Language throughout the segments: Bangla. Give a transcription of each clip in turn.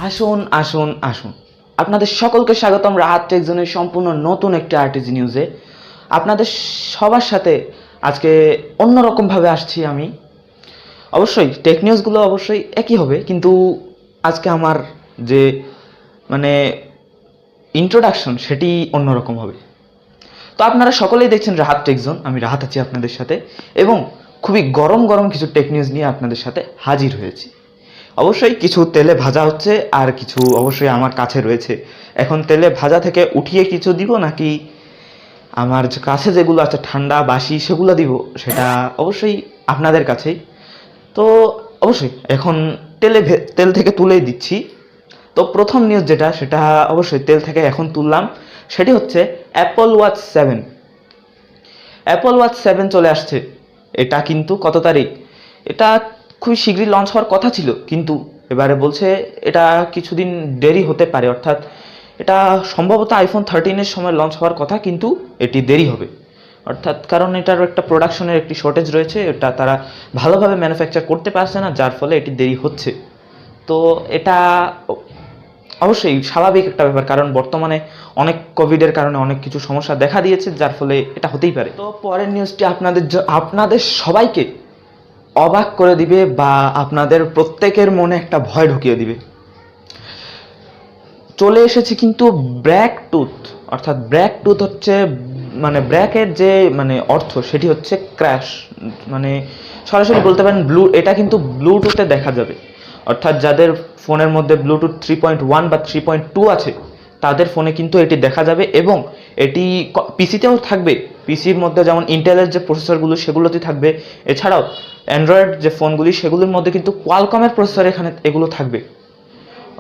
আসুন আসুন আসুন, আপনাদের সকলকে স্বাগতম রাহাত টেক জোনের সম্পূর্ণ নতুন একটি আরটিজি নিউজে। আপনাদের সবার সাথে আজকে অন্যরকমভাবে আসছি আমি। অবশ্যই টেক নিউজগুলো অবশ্যই একই হবে, কিন্তু আজকে আমার যে মানে ইন্ট্রোডাকশন সেটি অন্যরকম হবে। তো আপনারা সকলেই দেখছেন রাহাত টেক জোন, আমি রাহাত আছি আপনাদের সাথে, এবং খুবই গরম গরম কিছু টেক নিউজ নিয়ে আপনাদের সাথে হাজির হয়েছি। অবশ্যই কিছু তেলে ভাজা হচ্ছে, আর কিছু অবশ্যই আমার কাছে রয়েছে। এখন তেলে ভাজা থেকে উঠিয়ে কিছু দিব, নাকি আমার যে কাছে যেগুলো আছে ঠান্ডা বাসি সেগুলো দিব, সেটা অবশ্যই আপনাদের কাছেই। তো অবশ্যই এখন তেল থেকে তুলেই দিচ্ছি। তো প্রথম নিউজ যেটা, সেটা অবশ্যই তেল থেকে এখন তুললাম, সেটি হচ্ছে অ্যাপল ওয়াচ 7 চলে আসছে। এটা কিন্তু কত তারিখ, এটা খুবই শীঘ্রই লঞ্চ হওয়ার কথা ছিল, কিন্তু এবারে বলছে এটা কিছুদিন দেরি হতে পারে, অর্থাৎ এটা সম্ভবত আইফোন 13-এর সময় লঞ্চ হওয়ার কথা, কিন্তু এটি দেরি হবে। অর্থাৎ কারণ এটার একটা প্রোডাকশনের একটি শর্টেজ রয়েছে, এটা তারা ভালোভাবে ম্যানুফ্যাকচার করতে পারছে না, যার ফলে এটি দেরি হচ্ছে। তো এটা অবশ্যই স্বাভাবিক একটা ব্যাপার, কারণ বর্তমানে অনেক কোভিডের কারণে অনেক কিছু সমস্যা দেখা দিয়েছে, যার ফলে এটা হতেই পারে। তো পরের নিউজটি আপনাদের সবাইকে অবাক করে দিবে, বা আপনাদের প্রত্যেকের মনে একটা ভয় ঢুকিয়ে দিবে। চলে এসেছে কিন্তু ব্র্যাকটুথ। অর্থাৎ ব্র্যাকটুথ হচ্ছে ব্র্যাকের যে অর্থ, সেটি হচ্ছে ক্র্যাশ। সরাসরি বলতে পারেন এটা কিন্তু ব্লুটুথে দেখা যাবে। অর্থাৎ যাদের ফোনের মধ্যে ব্লুটুথ 3.1 বা 3.2 আছে, তাদের ফোনে কিন্তু এটি দেখা যাবে, এবং এটি পিসিতেও থাকবে। পিসির মধ্যে যেমন ইন্টেলের যে প্রসেসরগুলো সেগুলোতে থাকবে, এছাড়াও অ্যান্ড্রয়েড যে ফোনগুলি সেগুলোর মধ্যে কিন্তু কোয়ালকমের প্রসেসর এগুলো থাকবে।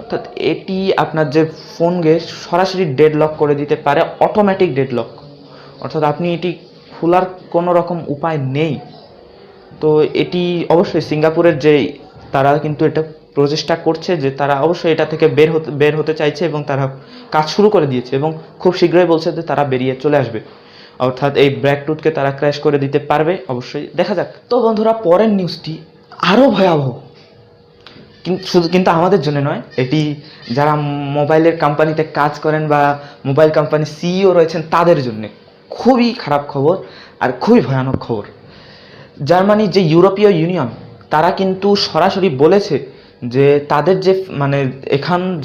অর্থাৎ এটি আপনার যে ফোনকে সরাসরি ডেডলক করে দিতে পারে, অটোমেটিক ডেডলক। অর্থাৎ আপনি এটি খোলার কোনো রকম উপায় নেই। তো এটি অবশ্যই সিঙ্গাপুরের যে তারা কিন্তু এটা প্রচেষ্টা করছে, যে তারা অবশ্যই এটা থেকে বের হতে চাইছে, এবং তারা কাজ শুরু করে দিয়েছে, এবং খুব শীঘ্রই বলছে যে তারা বেরিয়ে চলে আসবে। অর্থাৎ এই ব্র্যাকটুথকে তারা ক্র্যাশ করে দিতে পারবে, অবশ্যই দেখা যাক। তো বন্ধুরা, পরের নিউজটি আরও ভয়াবহ, কিন্তু আমাদের জন্য নয়, এটি যারা মোবাইলের কোম্পানিতে কাজ করেন বা মোবাইল কোম্পানির সিইও রয়েছেন তাদের জন্য খুবই খারাপ খবর, আর খুবই ভয়ানক খবর। জার্মানির যে ইউরোপীয় ইউনিয়ন, তারা কিন্তু সরাসরি বলেছে যে তাদের যে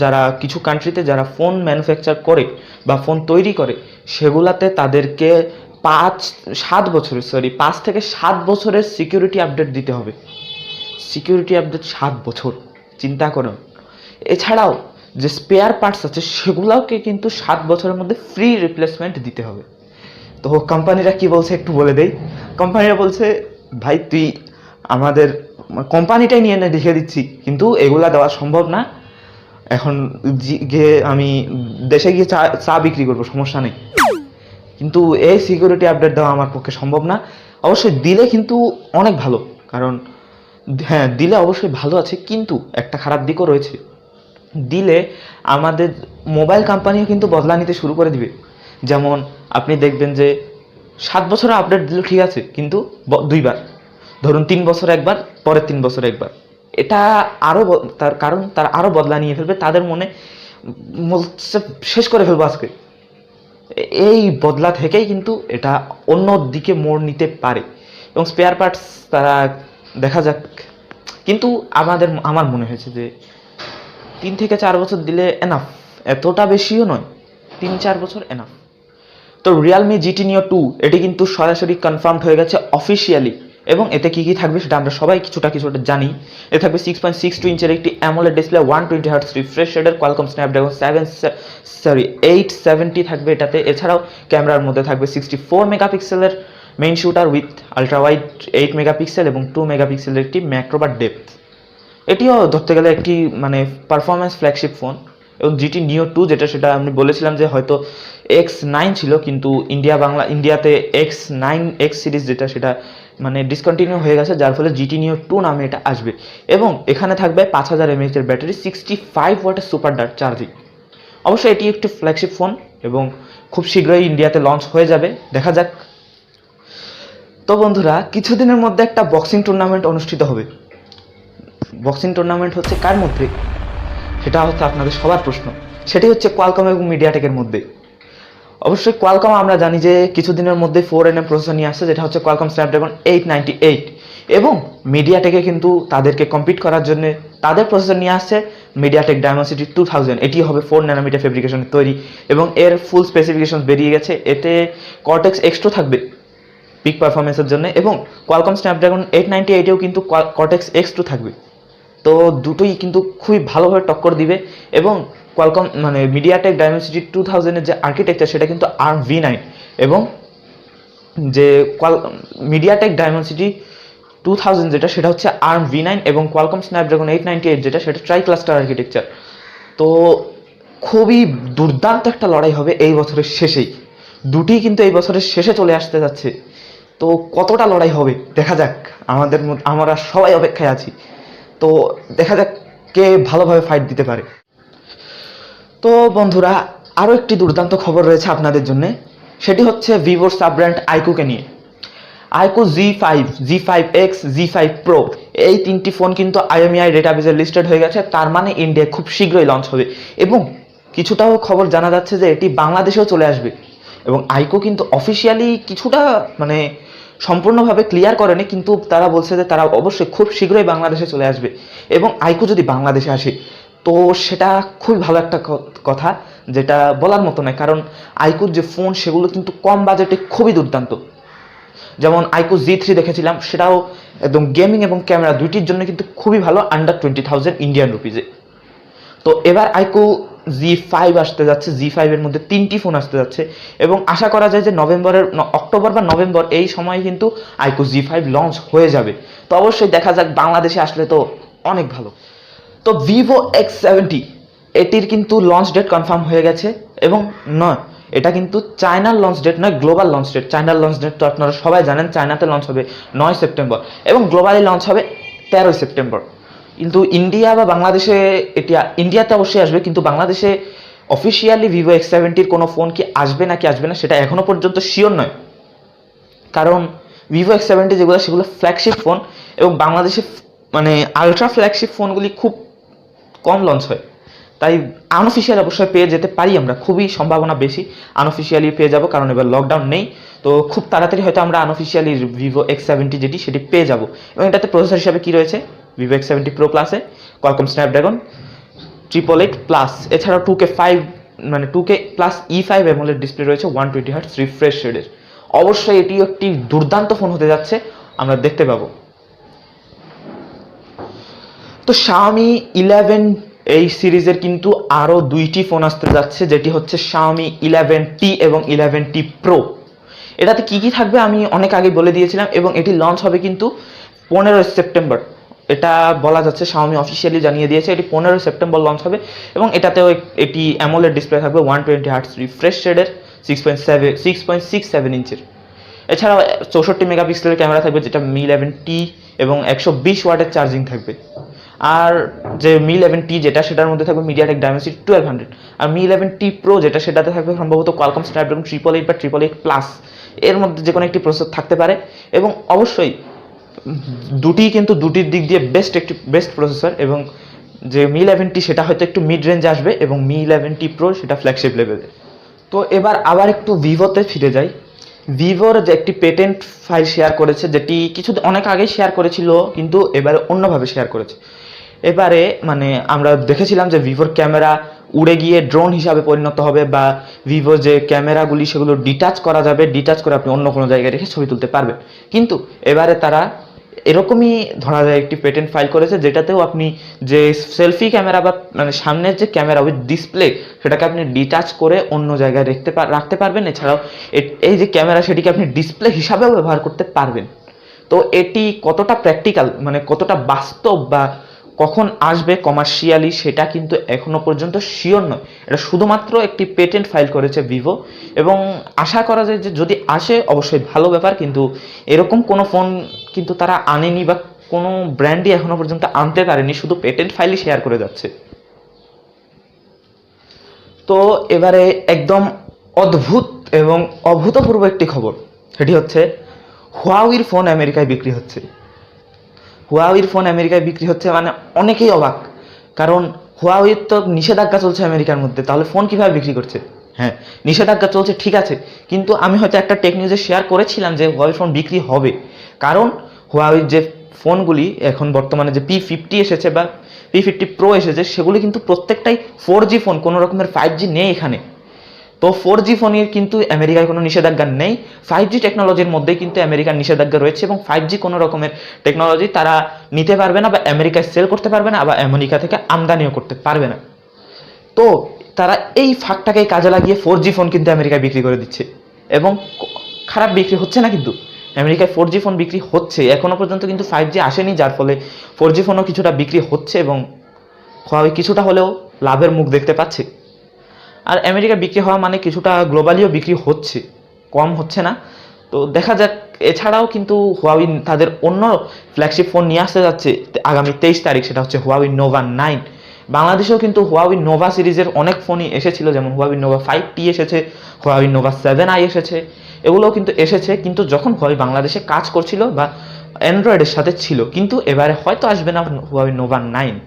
যারা কিছু কান্ট্রিতে যারা ফোন ম্যানুফ্যাকচার করে বা ফোন তৈরি করে, সেগুলাতে তাদেরকে 5 থেকে 7 বছরের সিকিউরিটি আপডেট দিতে হবে। সিকিউরিটি আপডেট 7 বছর, চিন্তা করুন। এছাড়াও যে স্পেয়ার পার্টস আছে সেগুলোকে কিন্তু 7 বছরের মধ্যে ফ্রি রিপ্লেসমেন্ট দিতে হবে। তো কোম্পানিরা কি বলছে একটু বলে দেই। কোম্পানিরা বলছে, ভাই তুই আমাদের কোম্পানিটাই নিয়ে লিখে দিচ্ছি, কিন্তু এগুলা দেওয়া সম্ভব না। এখন গিয়ে আমি দেশে গিয়ে চা বিক্রি করবো, সমস্যা নেই, কিন্তু এই সিকিউরিটি আপডেট দেওয়া আমার পক্ষে সম্ভব না। অবশ্যই দিলে কিন্তু অনেক ভালো, কারণ হ্যাঁ দিলে অবশ্যই ভালো আছে, কিন্তু একটা খারাপ দিকও রয়েছে। দিলে আমাদের মোবাইল কোম্পানিও কিন্তু বদলা নিতে শুরু করে দিবে। যেমন আপনি দেখবেন যে 7 বছরের আপডেট দিল ঠিক আছে, কিন্তু 2বার, ধরুন 3 বছর একবার, পরের 3 বছর একবার। এটা আরও তার কারণ তারা আরও বদলা নিয়ে ফেলবে, তাদের মনে শেষ করে ফেলবো আজকে। এই বদলা থেকেই কিন্তু এটা অন্য দিকে মোড় নিতে পারে, এবং স্পেয়ার পার্টস তারা দেখা যাক। কিন্তু আমার মনে হয়েছে যে 3 থেকে 4 বছর দিলে এনাফ, এতটা বেশিও নয়, 3-4 বছর এনাফ। তো রিয়েলমি জিটি নিও 2 এটি কিন্তু সরাসরি কনফার্মড হয়ে গেছে অফিসিয়ালি, এবং এতে কি কি থাকবে সেটা আমরা সবাই কিছুটা জানি। এতে থাকবে 6.62 ইঞ্চের একটি অ্যামোলেড ডিসপ্লে, 120 হার্টজ রিফ্রেশ রেটের কোয়ালকম স্ন্যাপড্রাগন 870 থাকবে এটাতে। এছাড়াও ক্যামেরার মধ্যে থাকবে 64 মেগাপিক্সেলের main shooter with ultra wide 8 megapixel এবং 2 মেগাপিক্সেলের একটি ম্যাক্রো বা ডেপথ। এটিও ধরতে গেলে একটি পারফরমেন্স ফ্ল্যাগশিপ ফোন। এবং জিটি নিও 2 যেটা, সেটা আমি বলেছিলাম যে হয়তো X9 ছিল, কিন্তু ইন্ডিয়াতে X সিরিজ যেটা, সেটা ডিসকন্টিনিউ হয়ে গেছে, যার ফলে জিটি নিও 2 নামে এটা আসবে। এবং এখানে থাকবে 5000 mAh এর ব্যাটারি, 65 ওয়াটের সুপার ডার্ট চার্জিং। অবশ্যই এটি একটি ফ্ল্যাগশিপ ফোন, এবং খুব শীঘ্রই ইন্ডিয়াতে লঞ্চ হয়ে যাবে, দেখা যাক। তো বন্ধুরা, কিছুদিনের মধ্যে একটা বক্সিং টুর্নামেন্ট অনুষ্ঠিত হবে। বক্সিং টুর্নামেন্ট হচ্ছে কার মধ্যে? সেটা হচ্ছে আপনাদের সবার প্রশ্ন, সেটি হচ্ছে কোয়ালকম এবং মিডিয়াটেকের মধ্যে। অবশ্যই কোয়ালকম আমরা জানি যে কিছুদিনের মধ্যে 4nm প্রসেসর নিয়ে আসছে, যেটা হচ্ছে কোয়ালকম স্ন্যাপড্রাগন 898, এবং মিডিয়াটেকে কিন্তু তাদেরকে কম্পিট করার জন্য তাদের প্রসেসর নিয়ে আসছে মিডিয়াটেক ডায়মেনসিটি 2000। এটি হবে 4nm ফেব্রিকেশনের তৈরি, এবং এর ফুল স্পেসিফিকেশন বেরিয়ে গেছে। এতে কর্টেক্স এক্স2 থাকবে পিক পারফরমেন্সের জন্য, এবং কোয়ালকম স্ন্যাপড্রাগন 898এও কিন্তু কর্টেক্স এক্স2 থাকবে। তো দুটোই কিন্তু খুবই ভালোভাবে টক্কর দিবে, এবং কোয়ালকম মানে মিডিয়াটেক ডায়মেনসিটি 2000-এর যে আর্কিটেকচার সেটা কিন্তু ARM-v9, এবং যে মিডিয়াটেক ডায়মেনসিটি 2000 যেটা সেটা হচ্ছে ARM-v9, এবং কোয়ালকম স্ন্যাপড্রাগন 898 যেটা সেটা ট্রাই ক্লাস্টার আর্কিটেকচার। তো খুবই দুর্দান্ত একটা লড়াই হবে এই বছরের শেষেই, দুটি কিন্তু এই বছরের শেষে চলে আসতে যাচ্ছে। তো কতটা লড়াই হবে দেখা যাক, আমরা সবাই অপেক্ষায় আছি। তো দেখা যাক কে ভালোভাবে ফাইট দিতে পারে। তো বন্ধুরা, আরও একটি দুর্দান্ত খবর রয়েছে আপনাদের জন্য, সেটি হচ্ছে ভিভোর সাব ব্র্যান্ড আইকুকে নিয়ে। IQOO Z5, Z5X, Z5 Pro এই তিনটি ফোন কিন্তু IMEI ডেটাবেজে লিস্টেড হয়ে গেছে, তার মানে ইন্ডিয়ায় খুব শীঘ্রই লঞ্চ হবে, এবং কিছুটাও খবর জানা যাচ্ছে যে এটি বাংলাদেশেও চলে আসবে। এবং আইকু কিন্তু অফিসিয়ালি কিছুটা মানে সম্পূর্ণভাবে ক্লিয়ার করেনি, কিন্তু তারা বলছে যে তারা অবশ্যই খুব শীঘ্রই বাংলাদেশে চলে আসবে। এবং আইকু যদি বাংলাদেশে আসে তো সেটা খুবই ভালো একটা কথা, যেটা বলার মতো নয়, কারণ আইকুর যে ফোন সেগুলো কিন্তু কম বাজেটে খুবই দুর্দান্ত। যেমন আইকু Z3 দেখেছিলাম, সেটাও একদম গেমিং এবং ক্যামেরা দুইটির জন্য কিন্তু খুবই ভালো, আন্ডার 20,000 ইন্ডিয়ান রুপিজে। তো এবার আইকু Z5 আসতে যাচ্ছে, Z5 এর মধ্যে তিনটি ফোন আসতে যাচ্ছে, এবং আশা করা যায় যে অক্টোবর বা নভেম্বর এই সময় কিন্তু আইকু Z5 লঞ্চ হয়ে যাবে। তো অবশ্যই দেখা যাক, বাংলাদেশে আসলে তো অনেক ভালো। তো ভিভো X70 এটির কিন্তু লঞ্চ ডেট কনফার্ম হয়ে গেছে, এবং নয় এটা কিন্তু চায়নার লঞ্চ ডেট নয়, গ্লোবাল লঞ্চ ডেট। চায়নার লঞ্চ ডেট তো আপনারা সবাই জানেন, চায়নাতে লঞ্চ হবে 9 সেপ্টেম্বর, এবং গ্লোবালি লঞ্চ হবে 13 সেপ্টেম্বর। কিন্তু ইন্ডিয়া বা বাংলাদেশে এটি ইন্ডিয়াতে অবশ্যই আসবে, কিন্তু বাংলাদেশে অফিসিয়ালি ভিভো X70-র কোনো ফোন কি আসবে নাকি আসবে না সেটা এখনও পর্যন্ত শিওর নয়, কারণ ভিভো X70 যেগুলো সেগুলো ফ্ল্যাগশিপ ফোন, এবং বাংলাদেশে মানে আলট্রা ফ্ল্যাগশিপ ফোনগুলি খুব কম লঞ্চ হয়। তাই আনঅফিসিয়াল অবশ্যই পেয়ে যেতে পারি, আমরা খুবই সম্ভাবনা বেশি আনঅফিসিয়ালি পেয়ে যাব, কারণ এবার লকডাউন নেই। তো খুব তাড়াতাড়ি হয়তো আমরা আনঅফিসিয়ালি ভিভো X70 সেটি পেয়ে যাব। এবং এটাতে প্রসেসর হিসাবে কি রয়েছে, ভিভো X70 Pro প্লাসে কোয়ালকম স্ন্যাপড্রাগন 888+, এছাড়াও 2K plus E5 AMOLED display রয়েছে, 120Hz রিফ্রেশ রেটের। অবশ্যই এটি একটি দুর্দান্ত ফোন হতে যাচ্ছে, আমরা দেখতে পাবো। তো Xiaomi 11 এই সিরিজের কিন্তু আরও দুইটি ফোন আসতে যাচ্ছে, যেটি হচ্ছে Xiaomi 11T এবং 11T Pro। এটাতে কি কি থাকবে আমি অনেক আগে বলে দিয়েছিলাম, এবং এটি লঞ্চ হবে কিন্তু 15 সেপ্টেম্বর। এটা বলা যাচ্ছে, Xiaomi অফিসিয়ালি জানিয়ে দিয়েছে এটি 15 সেপ্টেম্বর লঞ্চ হবে, এবং এটাতেও এটি অ্যামোলেড ডিসপ্লে থাকবে, 120Hz রিফ্রেশ রেটের, 6.67 ইঞ্চের। এছাড়াও 64 মেগাপিক্সেলের ক্যামেরা থাকবে, যেটা Mi 11T, এবং 120 ওয়াটের চার্জিং থাকবে। আর যে Mi 11T যেটা সেটার মধ্যে থাকবে মিডিয়াটেক ডায়মেনসিটি 1200, আর Mi 11T Pro যেটা সেটাতে থাকবে সম্ভবত কোয়ালকম স্ন্যাপড্রাগন 888 বা 888+, এর মধ্যে যে কোনো একটি প্রসেসর থাকতে পারে। এবং অবশ্যই দুটির দিক দিয়ে বেস্ট প্রসেসর, এবং যে Mi 11T সেটা হয়তো একটু মিড রেঞ্জে আসবে, এবং Mi 11T Pro সেটা ফ্ল্যাগশিপ লেভেলে। তো এবার আবার একটু ভিভোতে ফিরে যাই। ভিভোর যে একটি পেটেন্ট ফাইল শেয়ার করেছে, যেটি অনেক আগে শেয়ার করেছিল, কিন্তু এবারে অন্যভাবে শেয়ার করেছে। এবারে মানে আমরা দেখেছিলাম যে ভিভোর ক্যামেরা উড়ে গিয়ে ড্রোন হিসাবে পরিণত হবে, বা ভিভো যে ক্যামেরাগুলি সেগুলো ডিটাচ করা যাবে, ডিটাচ করে আপনি অন্য কোনো জায়গায় রেখে ছবি তুলতে পারবেন। কিন্তু এবারে তারা এরকমই ধরা যায় একটি পেটেন্ট ফাইল করেছে, যেটাতেও আপনি যে সেলফি ক্যামেরা বা মানে সামনের যে ক্যামেরা উইথ ডিসপ্লে সেটাকে আপনি ডিটাচ করে অন্য জায়গায় রাখতে পারবেন। এছাড়াও এই যে ক্যামেরা সেটিকে আপনি ডিসপ্লে হিসাবেও ব্যবহার করতে পারবেন। তো এটি কতটা প্র্যাকটিক্যাল মানে কতটা বাস্তব বা কখন আসবে কমার্শিয়ালি সেটা কিন্তু এখনো পর্যন্ত শিওর নয়। এটা শুধুমাত্র একটি পেটেন্ট ফাইল করেছে ভিভো, এবং আশা করা যায় যে যদি আসে অবশ্যই ভালো ব্যাপার, কিন্তু এরকম কোনো ফোন কিন্তু তারা আনেনি বা কোনো ব্র্যান্ডই এখনো পর্যন্ত আনতে পারেনি, শুধু পেটেন্ট ফাইলই শেয়ার করে যাচ্ছে। তো এবারে একদম অদ্ভুত এবং অভূতপূর্ব একটি খবর, সেটি হচ্ছে হুয়াওয়ির ফোন আমেরিকায় বিক্রি হচ্ছে। হুয়াওয়ির ফোন আমেরিকায় বিক্রি হচ্ছে মানে অনেকেই অবাক, কারণ হুয়াওয়ের তো নিষেধাজ্ঞা চলছে আমেরিকার মধ্যে, তাহলে ফোন কিভাবে বিক্রি করছে? হ্যাঁ, নিষেধাজ্ঞা চলছে ঠিক আছে, কিন্তু আমি হয়তো একটা টেক নিউজে শেয়ার করেছিলাম যে হুয়াওয়ে ফোন বিক্রি হবে, কারণ হুয়াওয়ের যে ফোনগুলি এখন বর্তমানে যে P50 এসেছে বা P50 Pro এসেছে, সেগুলি কিন্তু প্রত্যেকটাই 4G ফোন, কোনো রকমের 5G নেই এখানে। তো 4G ফোনের কিন্তু আমেরিকায় কোনো নিষেধাজ্ঞা নেই, 5G টেকনোলজির মধ্যেই কিন্তু আমেরিকার নিষেধাজ্ঞা রয়েছে, এবং 5G কোনো রকমের টেকনোলজি তারা নিতে পারবে না বা আমেরিকায় সেল করতে পারবে না, আবার আমেরিকা থেকে আমদানিও করতে পারবে না। তো তারা এই ফাঁকটাকে কাজে লাগিয়ে 4G ফোন কিন্তু আমেরিকায় বিক্রি করে দিচ্ছে, এবং খারাপ বিক্রি হচ্ছে না, কিন্তু আমেরিকায় 4G ফোন বিক্রি হচ্ছে, এখনো পর্যন্ত কিন্তু 5G আসেনি, যার ফলে 4G ফোনও কিছুটা বিক্রি হচ্ছে এবং হুয়াওয়ে কিছুটা হলেও লাভের মুখ দেখতে পাচ্ছে। আর আমেরিকা বিক্রি হওয়া মানে কিছুটা গ্লোবালিও বিক্রি হচ্ছে, কম হচ্ছে না। তো দেখা যাক। এছাড়াও কিন্তু হুয়াওয়ে তাদের অন্য ফ্ল্যাগশিপ ফোন নিয়ে আসতে যাচ্ছে আগামী 23 তারিখ, সেটা হচ্ছে হুয়াওয়ে নোভা 9। বাংলাদেশেও কিন্তু হুয়াওয়ে নোভা সিরিজের অনেক ফোনই এসেছিল, যেমন হুয়াওয়ে নোভা 5T এসেছে, হুয়াওয়ে নোভা 7i এসেছে, এগুলোও কিন্তু এসেছে, কিন্তু যখন হুয়াওয়ে বাংলাদেশে কাজ করছিল বা অ্যান্ড্রয়েডের সাথে ছিল, কিন্তু এবারে হয়তো আসবে না হুয়াওয়ে নোভা 9।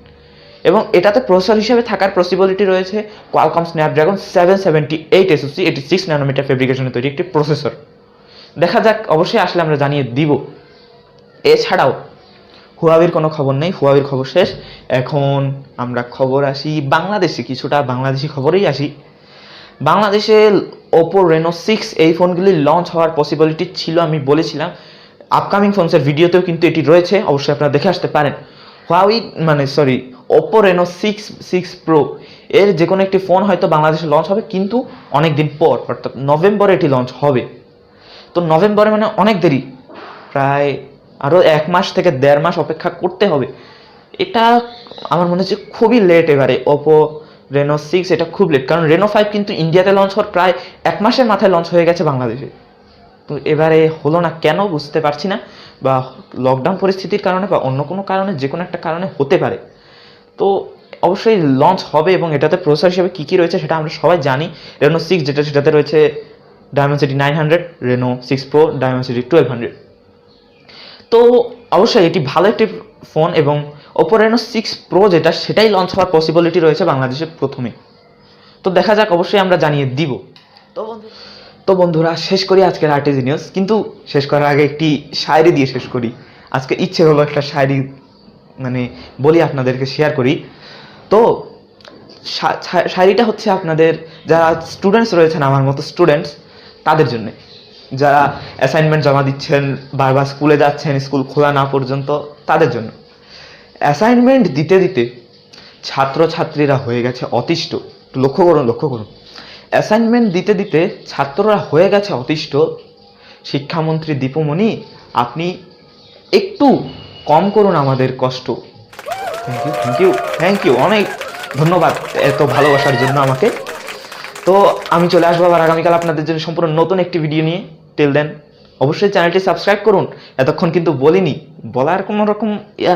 এবং এটাতে প্রসেসর হিসেবে থাকার পসিবিলিটি রয়েছে কোয়ালকম স্ন্যাপড্রাগন 778 SoC, এটি 6 ন্যানোমিটার ফেব্রিকেশনে তৈরি একটি প্রসেসর। দেখা যাক, অবশ্যই আসলে আমরা জানিয়ে দিব। এছাড়াও হুয়াওয়ের কোনো খবর নেই, হুয়াওয়ের খবর শেষ। এখন আমরা খবর আসি বাংলাদেশে, কিছুটা বাংলাদেশি খবরেই আসি। বাংলাদেশে ওপো রেনো 6 এই ফোনগুলি লঞ্চ হওয়ার পসিবিলিটি ছিল, আমি বলেছিলাম আপকামিং ফোনসের ভিডিওতেও কিন্তু এটি রয়েছে, অবশ্যই আপনারা দেখে আসতে পারেন। ওপো রেনো 6 প্রো এর যে কোনো একটি ফোন হয়তো বাংলাদেশে লঞ্চ হবে, কিন্তু অনেক দিন পর, অর্থাৎ নভেম্বরে এটি লঞ্চ হবে। তো নভেম্বরে মানে অনেক দেরি, প্রায় আরও 1 মাস থেকে 1.5 মাস অপেক্ষা করতে হবে। এটা আমার মনে হচ্ছে খুবই লেট এবারে ওপো রেনো 6, এটা খুব লেট, কারণ রেনো 5 কিন্তু ইন্ডিয়াতে লঞ্চ হওয়ার প্রায় 1 মাসের মাথায় লঞ্চ হয়ে গেছে বাংলাদেশে। তো এবারে হলো না কেন বুঝতে পারছি না, বা লকডাউন পরিস্থিতির কারণে বা অন্য কোনো কারণে, যে কোনো একটা কারণে হতে পারে। তো অবশ্যই লঞ্চ হবে, এবং এটাতে প্রসেসর হিসেবে কী কী রয়েছে সেটা আমরা সবাই জানি। রেনো 6 সেটাতে রয়েছে ডায়মেনসিটি 900, রেনো 6 প্রো ডায়মেনসিটি 1200। তো অবশ্যই এটি ভালো একটি ফোন, এবং ওপো রেনো 6 প্রো সেটাই লঞ্চ হওয়ার পসিবিলিটি রয়েছে বাংলাদেশে প্রথমে। তো দেখা যাক, অবশ্যই আমরা জানিয়ে দিব। তো বন্ধুরা, শেষ করি আজকের আরটিজি নিউজ, কিন্তু শেষ করার আগে একটি শায়রি দিয়ে শেষ করি। আজকে ইচ্ছে হলো একটা শায়রি মানে বলি, আপনাদেরকে শেয়ার করি। তো শায়রিটা হচ্ছে আপনাদের যারা স্টুডেন্টস রয়েছেন, আমার মতো স্টুডেন্টস, তাদের জন্য, যারা অ্যাসাইনমেন্ট জমা দিচ্ছেন, বারবার স্কুলে যাচ্ছেন, স্কুল খোলা না পর্যন্ত, তাদের জন্য। অ্যাসাইনমেন্ট দিতে দিতে ছাত্রছাত্রীরা হয়ে গেছে অতিষ্ঠ। লক্ষ্য করুন। অ্যাসাইনমেন্ট দিতে দিতে ছাত্ররা হয়ে গেছে অতিষ্ঠ। শিক্ষামন্ত্রী দীপুমণি, আপনি একটু কম করুন আমাদের কষ্ট। থ্যাংক ইউ, অনেক ধন্যবাদ এত ভালোবাসার জন্য আমাকে। তো আমি চলে আসবো আবার আগামীকাল আপনাদের জন্য সম্পূর্ণ নতুন একটি ভিডিও নিয়ে। টিল দেন অবশ্যই চ্যানেলটি সাবস্ক্রাইব করুন। এতক্ষণ কিন্তু বলিনি, বলার কোনো রকম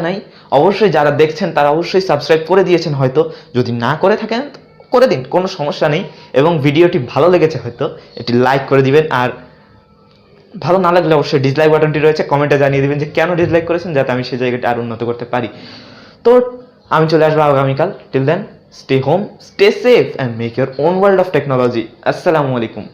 নাই। অবশ্যই যারা দেখছেন তারা অবশ্যই সাবস্ক্রাইব করে দিয়েছেন, হয়তো যদি না করে থাকেন করে দিন, কোনো সমস্যা নেই। এবং ভিডিওটি ভালো লেগেছে হয়তো এটি লাইক করে দিবেন, আর ভালো না লাগলে অবশ্যই ডিসলাইক বাটনটি রয়েছে, কমেন্টে জানিয়ে দিবেন যে কেন ডিসলাইক করেছেন, যাতে আমি সেই জায়গাটা আরও উন্নত করতে পারি। তো আমি চলে আসবো আগামীকাল। Till then stay home, stay safe and make your own world of technology. আসসালামু আলাইকুম।